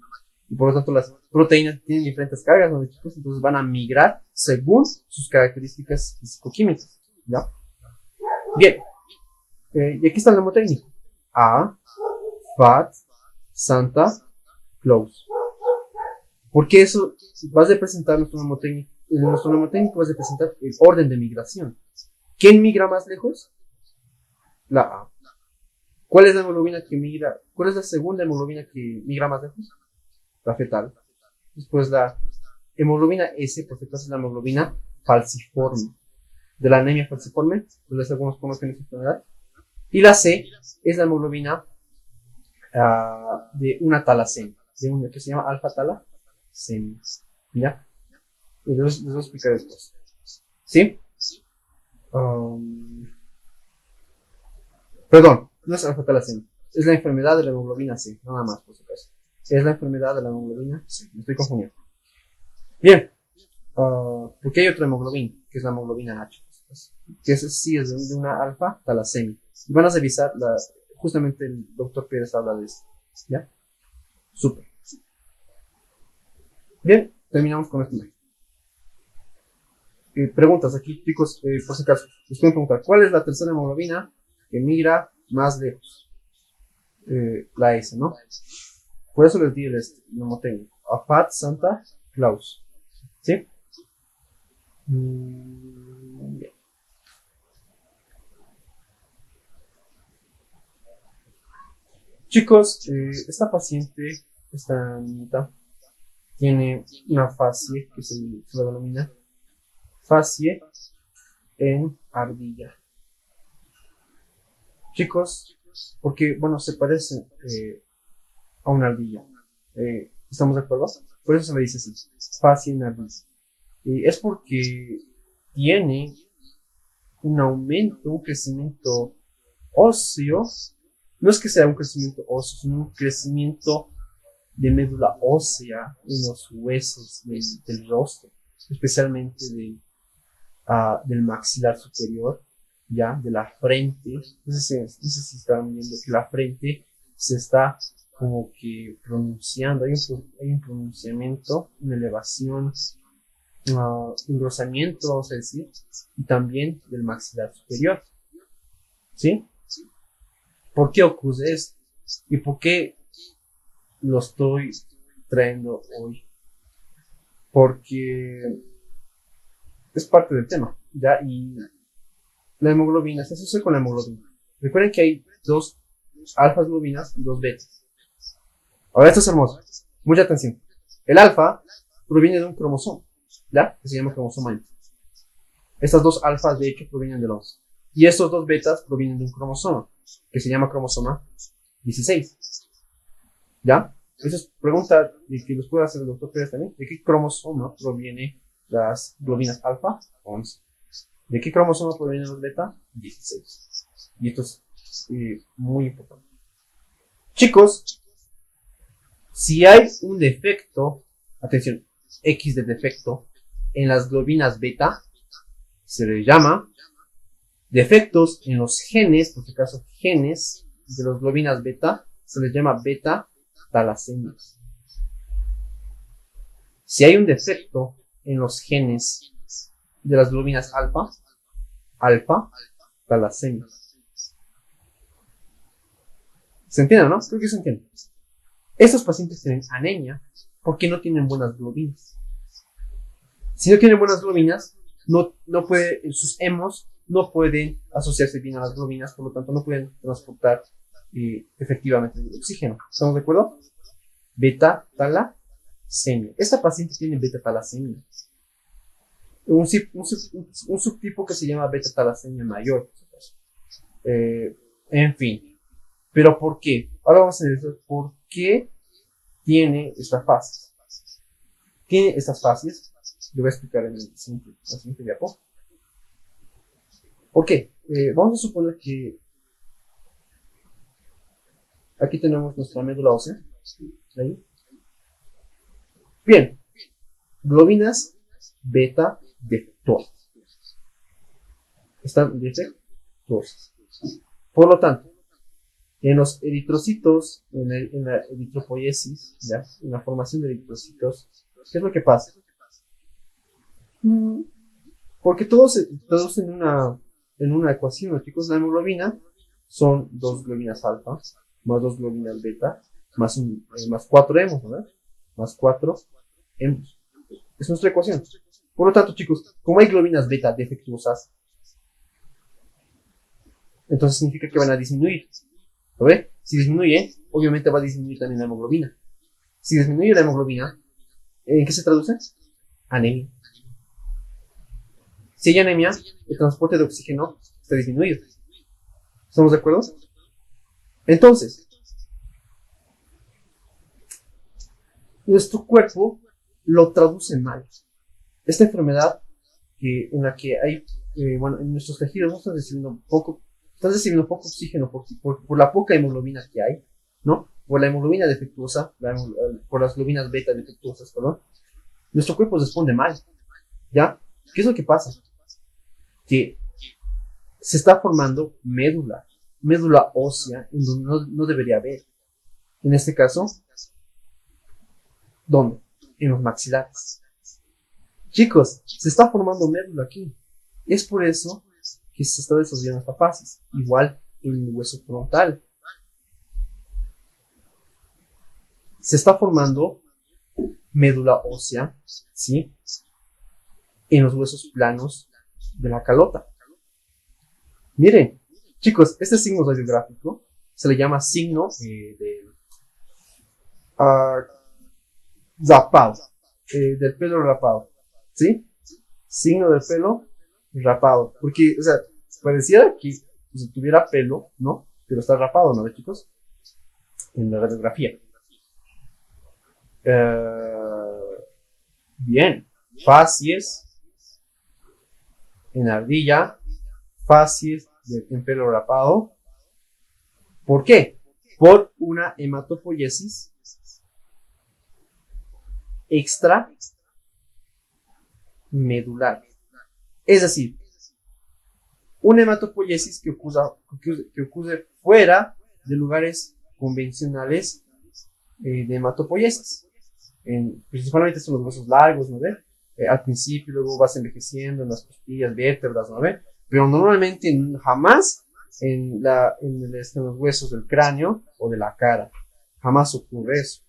Y por lo tanto, las proteínas tienen diferentes cargas, ¿no, chicos? Entonces van a migrar según sus características físico-químicas, ¿ya? Bien. Y aquí está el mnemotécnico. A, Fat, Santa, Claus. Porque eso va a representar nuestro mnemotécnico. Nuestro mnemotécnico va a representar el orden de migración. ¿Quién migra más lejos? La A. ¿Cuál es la hemoglobina que migra? ¿Cuál es la segunda hemoglobina que migra más lejos? La fetal. Después la hemoglobina S, por ejemplo, es la hemoglobina falciforme. De la anemia falciforme, pues algunos conocen esa enfermedad. Y la C es la hemoglobina de una talasemia, de una que se llama alfa-talasemia. ¿Ya? Y les voy a explicar después. ¿Sí? Perdón, no es alfa-talasemia. Es la enfermedad de la hemoglobina C, nada más, por supuesto. Es la enfermedad de la hemoglobina C. Me estoy confundiendo. Bien. Porque hay otra hemoglobina, que es la hemoglobina H. Que sí es de una alfa-talasemia. Y van a revisar justamente el doctor Pérez habla de esto. ¿Ya? Súper. Bien, terminamos con esta imagen. Preguntas aquí, chicos, por si acaso. Les pueden preguntar, ¿cuál es la tercera hemoglobina que migra más lejos? La S, ¿no? Por eso les di el mnemotécnico. A Fat Santa Claus. ¿Sí? Bien. Chicos, esta paciente, esta niñita, tiene una facie que se la denomina facie en ardilla. Chicos, porque, bueno, se parece a una ardilla. ¿Estamos de acuerdo? Por eso se le dice así, facie en ardilla. Es porque tiene un aumento, un crecimiento óseo. No es que sea un crecimiento óseo, sino un crecimiento de médula ósea en los huesos del rostro, especialmente del maxilar superior, ya, de la frente. No sé si están viendo que la frente se está como que pronunciando, hay un pronunciamiento, una elevación, engrosamiento, vamos a decir, y también del maxilar superior. ¿Sí? ¿Por qué ocurre esto? ¿Y por qué lo estoy trayendo hoy? Porque es parte del tema, ¿ya? Y la hemoglobina, se asocia con la hemoglobina. Recuerden que hay dos alfas globinas y 2 betas. Ahora esto es hermoso. Mucha atención. El alfa proviene de un cromosoma, ¿ya? Que se llama cromosoma M. Estas 2 alfas, de hecho, provienen de los. Y estos 2 betas provienen de un cromosoma, que se llama cromosoma 16. ¿Ya? Esa es pregunta que los puede hacer el doctor Pérez también. ¿De qué cromosoma provienen las globinas alfa? 11. ¿De qué cromosoma provienen los beta? 16. Y esto es muy importante. Chicos, si hay un defecto, atención, X de defecto, en las globinas beta, se le llama defectos en los genes, por si acaso genes de las globinas beta, se les llama beta talasemias. Si hay un defecto en los genes de las globinas alfa talasemias. ¿Se entiende, no? Creo que se entiende. Estos pacientes tienen anemia porque no tienen buenas globinas. Si no tienen buenas globinas, sus hemos no pueden asociarse bien a las globinas, por lo tanto no pueden transportar efectivamente el oxígeno. ¿Estamos de acuerdo? Beta talasemia. Esta paciente tiene beta talasemia. Un subtipo que se llama beta talasemia mayor. En fin. ¿Pero por qué? Ahora vamos a ver por qué tiene estas fases. Tiene estas fases. Lo voy a explicar en la siguiente diapo. ¿Por qué? Vamos a suponer que aquí tenemos nuestra médula ósea. Ahí. Bien. Globinas beta defectuosas. Están defectuosas. Por lo tanto, en los eritrocitos, en la eritropoiesis, ¿ya? En la formación de eritrocitos, ¿qué es lo que pasa? Porque todo se traduce en una ecuación, chicos. La hemoglobina son 2 globinas alfa, más 2 globinas beta, más 4 hemos, ¿verdad? Más 4 hemos. Es nuestra ecuación. Por lo tanto, chicos, como hay globinas beta defectuosas, entonces significa que van a disminuir. ¿Lo ve? Si disminuye, obviamente va a disminuir también la hemoglobina. Si disminuye la hemoglobina, ¿en qué se traduce? Anemia. Si hay anemia, el transporte de oxígeno está disminuido. ¿Estamos de acuerdo? Entonces, nuestro cuerpo lo traduce mal. Esta enfermedad en la que hay, en nuestros tejidos no están recibiendo poco oxígeno por la poca hemoglobina que hay, ¿no? Por la hemoglobina defectuosa, por las globinas beta defectuosas, perdón. Nuestro cuerpo responde mal, ¿ya? ¿Qué es lo que pasa? Que se está formando médula ósea, en donde no debería haber. En este caso, ¿dónde? En los maxilares. Chicos, se está formando médula aquí. Es por eso que se está desarrollando esta fase. Igual en el hueso frontal. Se está formando médula ósea, ¿sí? En los huesos planos de la calota. Miren, chicos, este signo radiográfico se le llama signo de rapado, del pelo rapado, ¿sí? Signo del pelo rapado, porque, o sea, pareciera que tuviera pelo, ¿no? Pero está rapado, ¿no, chicos? En la radiografía. Bien, facies en ardilla, facies en pelo rapado. ¿Por qué? Por una hematopoiesis extramedular. Es decir, una hematopoiesis que ocurre fuera de lugares convencionales de hematopoiesis. Principalmente son los huesos largos, ¿no ve? Al principio, luego vas envejeciendo en las costillas, vértebras, ¿no ve? Pero normalmente jamás en los huesos del cráneo o de la cara. Jamás ocurre eso.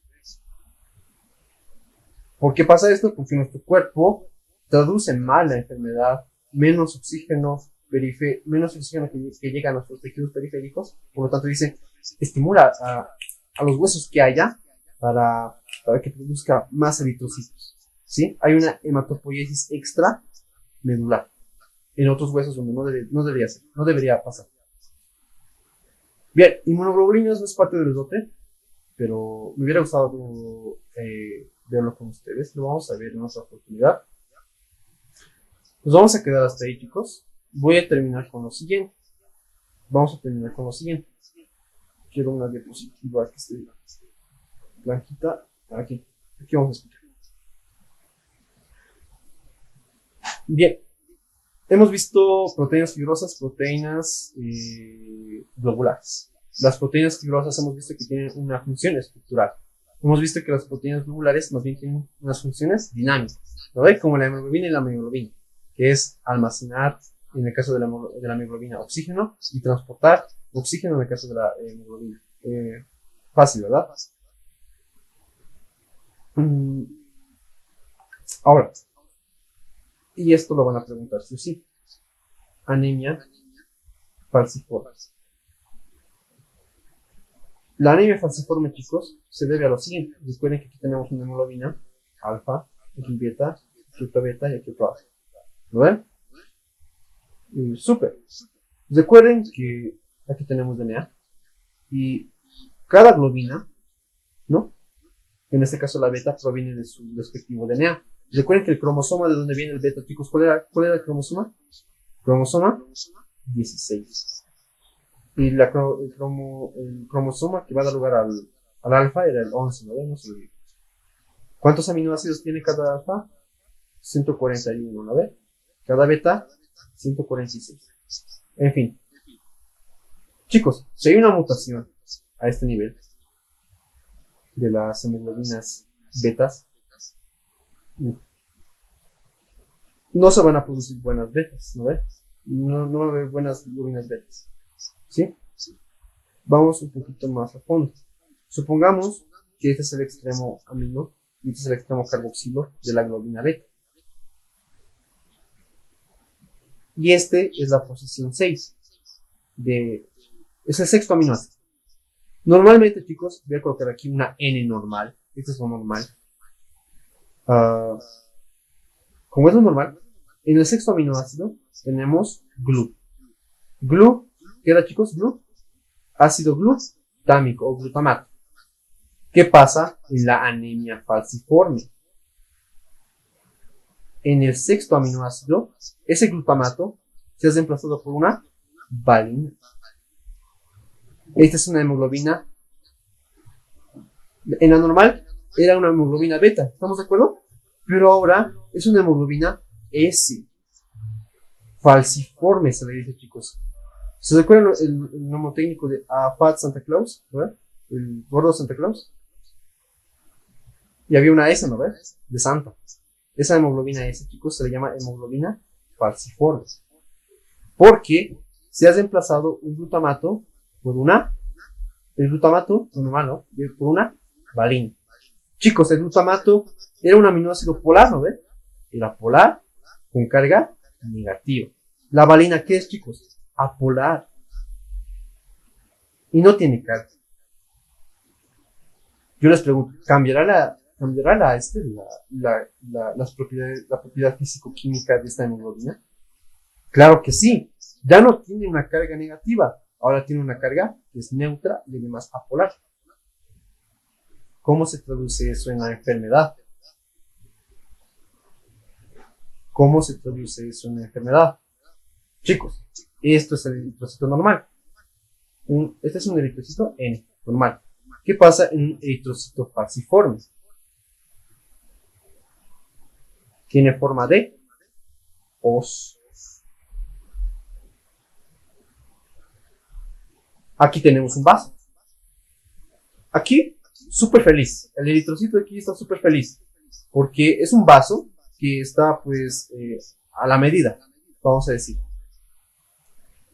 ¿Por qué pasa esto? Porque nuestro cuerpo traduce mal la enfermedad, menos oxígeno que llega a nuestros tejidos periféricos, por lo tanto dice, estimula a los huesos que haya para que produzca más eritrocitos, ¿sí? Hay una hematopoiesis extra medular en otros huesos donde no debería ser, no debería pasar. Bien, inmunoglobulinas no es parte del dote, pero me hubiera gustado verlo con ustedes. Lo vamos a ver en otra oportunidad. Nos vamos a quedar hasta ahí, chicos. Voy a terminar con lo siguiente. Vamos a terminar con lo siguiente. Quiero una diapositiva que esté blanquita. Aquí vamos a explicar. Bien. Hemos visto proteínas fibrosas, proteínas globulares. Las proteínas fibrosas hemos visto que tienen una función estructural. Hemos visto que las proteínas globulares más bien tienen unas funciones dinámicas, ¿no ve? Como la hemoglobina y la mioglobina, que es almacenar, en el caso de la mioglobina, oxígeno y transportar oxígeno en el caso de la hemoglobina. Fácil, ¿verdad? Ahora, y esto lo van a preguntar sí o sí. Anemia falciforme. La anemia falciforme, chicos, se debe a lo siguiente. Recuerden que aquí tenemos una hemoglobina alfa, aquí beta, aquí otra beta y aquí otra alfa. ¿Lo ven? Súper. Recuerden que aquí tenemos DNA y cada globina, ¿no? En este caso la beta proviene de su respectivo DNA. Recuerden que el cromosoma, ¿de dónde viene el beta, chicos? ¿Cuál era el cromosoma? Cromosoma 16. Y el cromosoma que va a dar lugar al alfa era el 11, ¿no? No se lo digo. ¿Cuántos aminoácidos tiene cada alfa? 141, ¿no ve? Cada beta, 146. En fin. Chicos, si hay una mutación a este nivel de las hemoglobinas betas, no se van a producir buenas betas, ¿no ve? No va a haber buenas globinas betas. ¿Sí? Vamos un poquito más a fondo. Supongamos que este es el extremo amino y este es el extremo carboxilo de la globina beta. Y este es la posición 6. Es el sexto aminoácido. Normalmente, chicos, voy a colocar aquí una N normal. Este es lo normal. Como es lo normal, en el sexto aminoácido tenemos GLU. GLU, ¿qué era, chicos? GLU. Ácido glutámico o glutamato. ¿Qué pasa en la anemia falciforme? En el sexto aminoácido, ese glutamato se ha reemplazado por una valina. Esta es una hemoglobina. En la normal era una hemoglobina beta, ¿estamos de acuerdo? Pero ahora es una hemoglobina S. Falciforme se le dice, chicos. ¿Se recuerdan el nomotécnico de Fat Santa Claus? ¿Verdad? El gordo Santa Claus. Y había una S, ¿no ves? De Santa. Esa hemoglobina S, chicos, se le llama hemoglobina falciforme. Porque se ha reemplazado un glutamato por el glutamato normal, ¿no? Por una valina. Chicos, el glutamato era un aminoácido polar, ¿no ves? Era polar con carga negativa. La valina, ¿qué es, chicos? Apolar. Y no tiene carga. Yo les pregunto, ¿cambiará la propiedad físico-química de esta hemoglobina? Claro que sí. Ya no tiene una carga negativa. Ahora tiene una carga que es neutra y además apolar. ¿Cómo se traduce eso en la enfermedad? ¿Cómo se traduce eso en la enfermedad? Chicos, esto es el eritrocito normal. Este es un eritrocito N, normal. ¿Qué pasa en un eritrocito falciforme? Tiene forma de os. Aquí tenemos un vaso. Aquí, súper feliz. El eritrocito de aquí está súper feliz. Porque es un vaso que está, pues, a la medida, vamos a decir.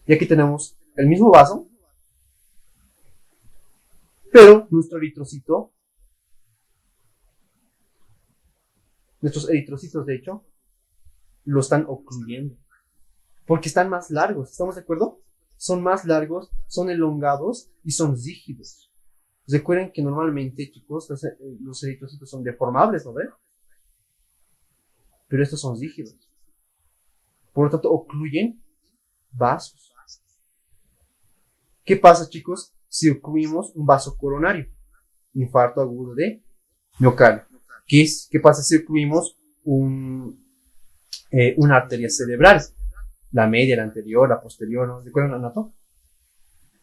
Y aquí tenemos el mismo vaso, pero nuestros eritrocitos, de hecho, lo están ocluyendo. Porque están más largos, ¿estamos de acuerdo? son más largos, son elongados y son rígidos. Recuerden que normalmente, chicos, los eritrocitos son deformables, ¿no ven? Pero estos son rígidos. Por lo tanto, ocluyen vasos. ¿Qué pasa, chicos, si ocluimos un vaso coronario? Infarto agudo de miocardio. ¿Qué pasa si ocluimos una arteria cerebral? La media, la anterior, la posterior, ¿no? ¿Recuerdan la nato?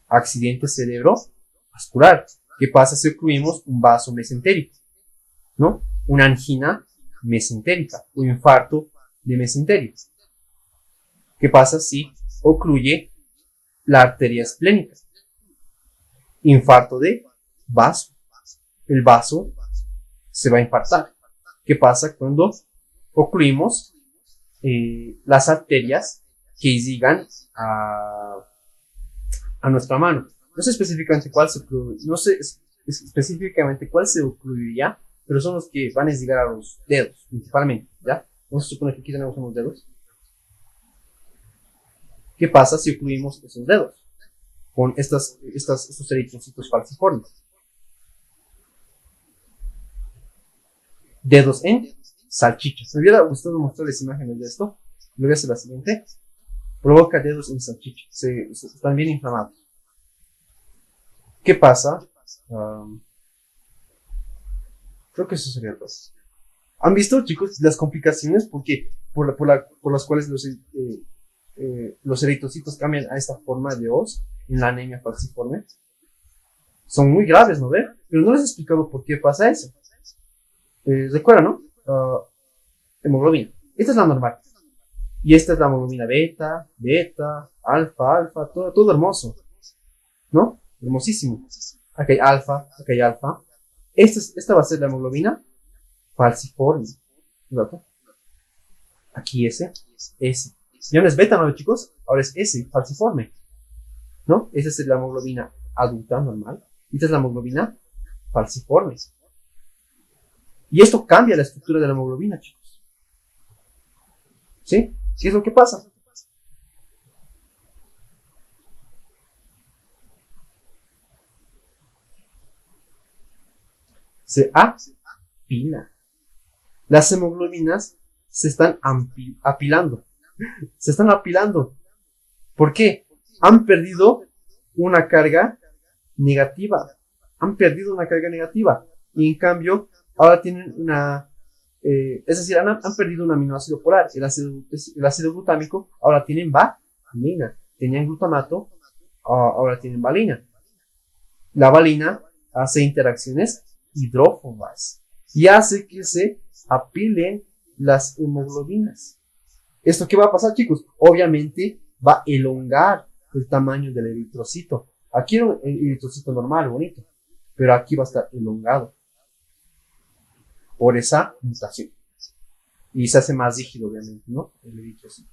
Accidente cerebrovascular. ¿Qué pasa si ocluimos un vaso mesentérico? ¿No? Una angina mesentérica, un infarto de mesenterio. ¿Qué pasa si ocluye la arteria esplénica? Infarto de vaso. El vaso se va a infartar. ¿Qué pasa cuando ocluimos las arterias que llegan a nuestra mano? No sé específicamente cuál se ocluye, no sé específicamente cuál se ocluiría, pero son los que van a llegar a los dedos, principalmente, ¿ya? Vamos a suponer que aquí tenemos unos dedos. ¿Qué pasa si ocluimos esos dedos con estos eritrocitos falciformes? Dedos en salchichas. Me hubiera gustado mostrarles imágenes de esto. Lo voy a hacer la siguiente. Provoca dedos en salchichas. Están bien inflamados. ¿Qué pasa? Creo que eso sería todo. ¿Han visto, chicos, las complicaciones por las cuales los eritrocitos cambian a esta forma de hoz en la anemia falciforme? Son muy graves, ¿no ven? Pero no les he explicado por qué pasa eso. Recuerda, ¿no? Hemoglobina. Esta es la normal. Y esta es la hemoglobina beta, alfa, todo hermoso. ¿No? Hermosísimo. Acá hay alfa, acá hay alfa. Esta va a ser la hemoglobina falciforme. ¿Verdad? Aquí S. Ya no es beta, ¿no, chicos? Ahora es S, falciforme. ¿No? Esa es la hemoglobina adulta, normal. Y esta es la hemoglobina falciforme. Y esto cambia la estructura de la hemoglobina, chicos. ¿Sí? ¿Qué es lo que pasa? Se apila. Las hemoglobinas se están apilando. Se están apilando. ¿Por qué? Han perdido una carga negativa. Y en cambio, ahora tienen es decir, han perdido un aminoácido polar. El ácido glutámico, ahora tienen valina. Tenían glutamato, ahora tienen valina. La valina hace interacciones hidrófobas y hace que se apilen las hemoglobinas. ¿Esto qué va a pasar, chicos? Obviamente va a elongar el tamaño del eritrocito. Aquí era el eritrocito normal, bonito, pero aquí va a estar elongado por esa mutación. Y se hace más rígido, obviamente, ¿no? El eritrocito.